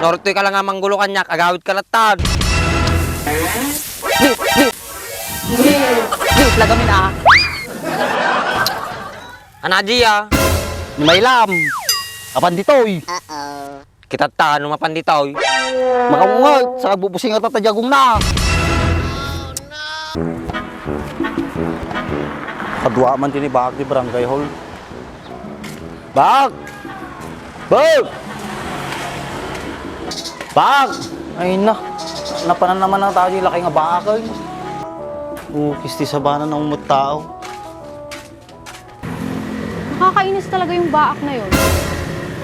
Nortoy ka lang nga manggulo kanyak, agawit ka latad. Di, lagamin ah. Anadya, Ni Maylam. Apan ditoy. kita tano mapanditaw. Makamungat, sa bubusing at tatajagong na. Kadwa man tinibak di barangay hall. Bak! Bak! Bak! Ay na, napanan naman ang tao yung laki nga bakal. Kisti sa bana ng umut tao. Nakakainis talaga yung baak na yun.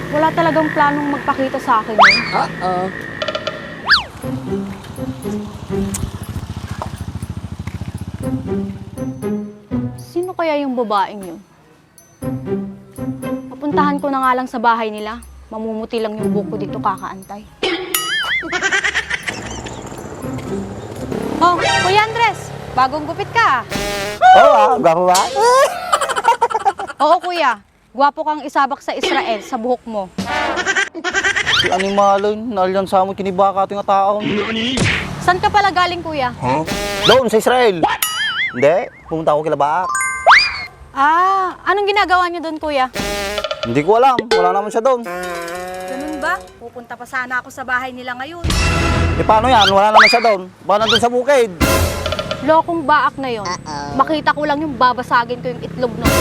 Wala talagang planong magpakita sa akin yun. Sino kaya yung babaeng yun? Papuntahan ko na nga lang sa bahay nila. Mamumuti lang yung buko dito kakaantay. Oh, Kuya Andres! Bagong gupit ka. Gwapo ba? Oo, Kuya. Gwapo kang isabak sa Israel sa buhok mo. Si animalon, nalyan sa amon kinibaka ito nga tao. Saan ka pala galing, Kuya? Doon sa Israel. Hindi, pumunta ako kila Baak. Ah, anong ginagawa niyo doon, Kuya? Hindi ko alam, wala naman siya doon. Ganun ba? Pupunta pa sana ako sa bahay nila ngayon. Paano yan? Wala naman siya doon. Baka nandun sa bukid. Lokong baak na yon. Makita ko lang yung babasagin ko yung itlog nun.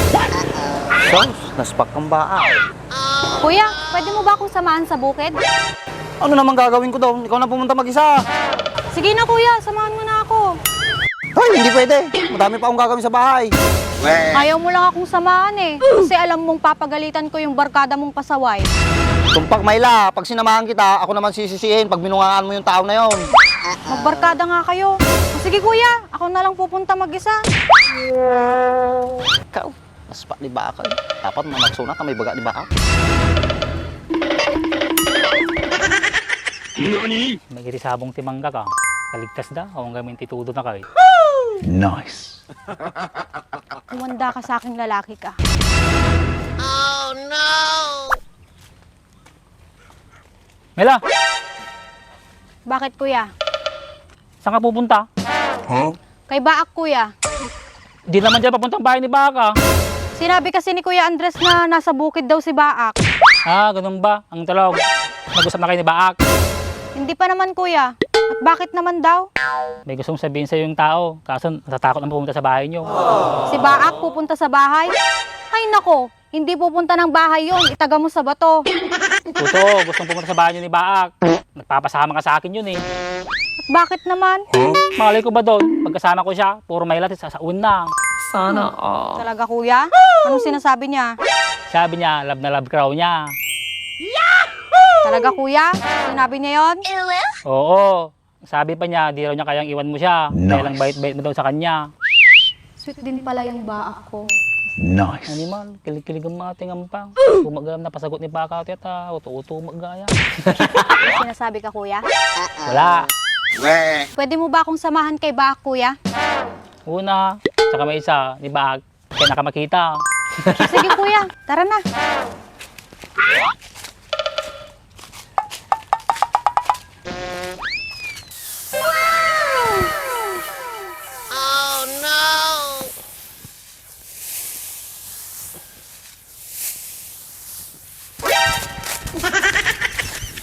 Sos, naspak kang Baak. Kuya, pwede mo ba akong samahan sa bukid? Ano naman gagawin ko doon? Ikaw na pumunta mag-isa. Sige na, Kuya. Samahan mo na ako. Ay, hindi pwede. Madami pa akong gagawin sa bahay. Ayaw mo lang akong samahan eh. Kasi alam mong papagalitan ko yung barkada mong pasaway. Tumpak Mayla, pag sinamahan kita, ako naman sisisihin pag binungaan mo yung tao na yon. Magbarkada nga kayo. Sige, Kuya. Ako na lang pupunta mag-isa. Ikaw, naspak ni Baak. Dapat mamagsunat na may baga ni Baak. May irisabong timangga ka. Kaligtas da, o ang gamit titudo na kayo. Nice. Kumanda ka sa aking lalaki ka. Mela, Bakit, Kuya? saan ka pupunta? Kay Baak, Kuya. Di naman dyan papuntang bahay ni Baka. Sinabi kasi ni Kuya Andres na nasa bukid daw si Baak. Ah, ganun ba? Ang talog. Nag-usap na kayo ni Baak. Hindi pa naman, Kuya. At bakit naman daw? May gustong sabihin sa'yo yung tao. Kaso natatakot na pumunta sa bahay nyo. Si Baak pupunta sa bahay? Ay nako, hindi pupunta ng bahay yon. Itaga mo sa bato. Totoo, gustong pumunta sa bahay nyo ni Baak. Nagpapasama ka sa akin yun eh. At bakit naman? Malay ko ba doon? Pagkasama ko siya, puro may latis, sasaun na. Talaga, Kuya? Anong sinasabi niya? Sabi niya, love na love ka raw niya. Talaga, Kuya? Sinabi niya yon? Oo. Sabi pa niya, di raw niya kayang iwan mo siya. Kaya lang bait-bait mo daw sa kanya. Sweet din pala yung Baak ko. Nice. Animal, kilig-kilig ang mga tingampang. Umagam na pasagot ni Baka tiyata, uto-uto magaya. Sinasabi ka, Kuya? Wala. Pwede mo ba akong samahan kay Baak, Kuya? Una, saka may isa, ni Bak, kaya nakamakita. Sige, Kuya. Tara na.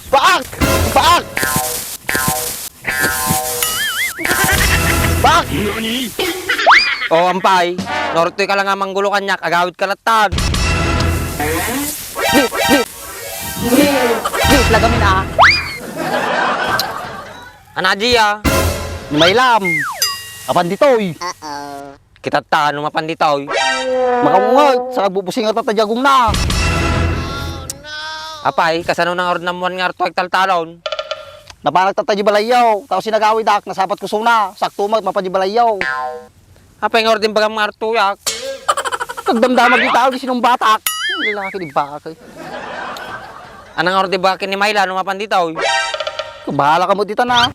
Baak! Baak! Baak! O ampay, nortoy ka lang nga manggulo kanyak, agawit ka latad. Di, lagamin ah. Anadya, Ni Maylam. Apan ditoy. kita tano mapanditaw. Makamungat, sa bubusing at tatajagong na. Apay, kasano ng orod namuan nga arto taltalon. Napanag tataji balayaw. Tapos sinagawi dak, nasapat ko suna. Sakto mapaji balayaw. Apay nga orod din bagam nga arto yak. Kagdamdamag ni tao, di sinong batak. Lalaki ni Baak. Anang orod din bakin ni Mayla no mapanditaw. Bahala ka mo dito na.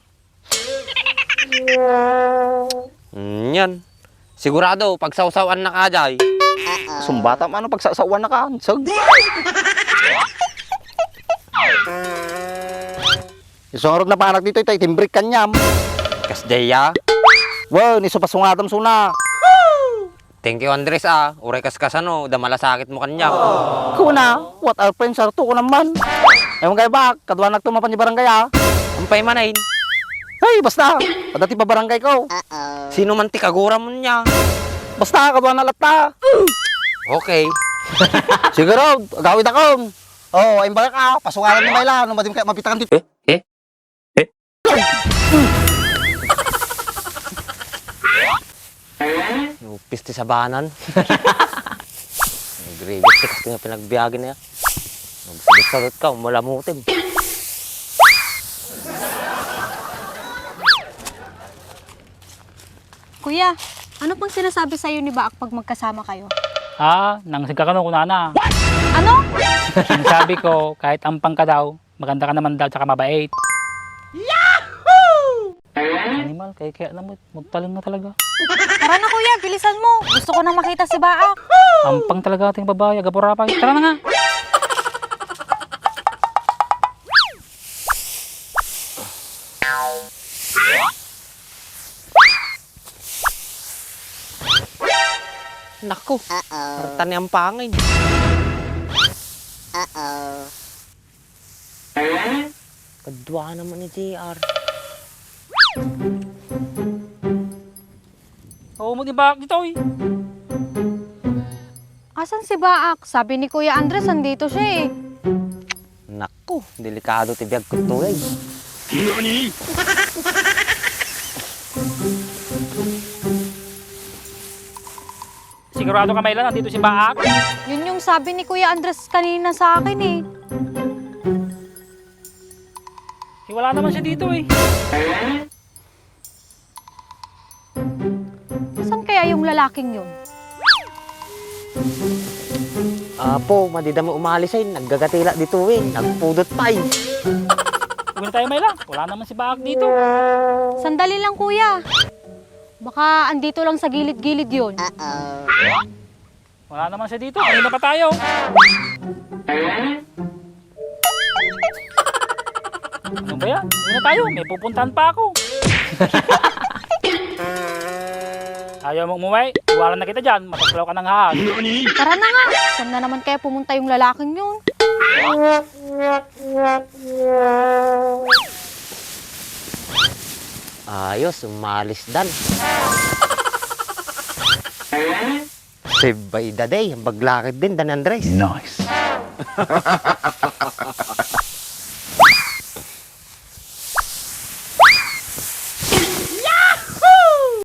Yan. Sigurado, pag sausawan na kajay. Sumbata ano pagsasawan na ka. Sag. Isong na panak dito ito, itimbrik kanyam. Kasdeya. Wow, ni supasungatam suna. Thank you, Andres, Uray kaskasano, damala sakit mo kanya. Kuna, what our friends are to ko naman. Ewan kayo ba, kadwa nagtumapan ni barangay Ampay manayin. Hey, basta, padati pa barangay ko. Sino man ti kagura mo niya? Basta, kadwa na latta. Okay. Siguro, agawid ako. Oo, ayun ba ka, pasungalan ni Mayla, nung madim kayo mapitakan dito. Upis ti sabanan. Nagribit ti kasi nga pinagbiyagan niya. Magsalit-salit ka, umalamutin. Kuya, ano pang sinasabi sa'yo ni Baak pag magkasama kayo? Nang sigkakano ko na. Ano? Ang sabi ko, kahit ampang ka daw, maganda ka naman daw, tsaka mabait. Animal, kaya alam mo, magtalim na talaga. Tara na kuya, bilisan mo. Gusto ko na makita si Baak. Ampang talaga ating babae, agapurapay. Tara na nga. Naku, harta ni ang pangin. Kadwa naman ni JR. Oo mo, di ba? Dito, eh. Asan si Baak? Sabi ni Kuya Andres, andito siya eh. Naku, delikado ti biyag ko tulay. Sigurado ka, Mayla, nandito si Baak. Yun yung sabi ni Kuya Andres kanina sa akin eh. Wala naman siya dito, eh. Saan kaya yung lalaking yun? Apo, madidami umalis ay naggagatila dito eh. Nagpudot pa eh. Huwag na tayo, Mayla. Wala naman si Baak dito. Sandali lang kuya. Baka andito lang sa gilid-gilid yun. Wala naman siya dito. Kanina pa tayo. Ano ba yan? Hindi na tayo. May pupuntahan pa ako. Ayaw mo umuwi. Iwalan na kita dyan. Mataslaw ka ng hahag. Tara na nga. Saan na naman kaya pumunta yung lalaking yun? Ayos, umalis dan. Save by the day. Baglakit din, Dan Andres. Nice.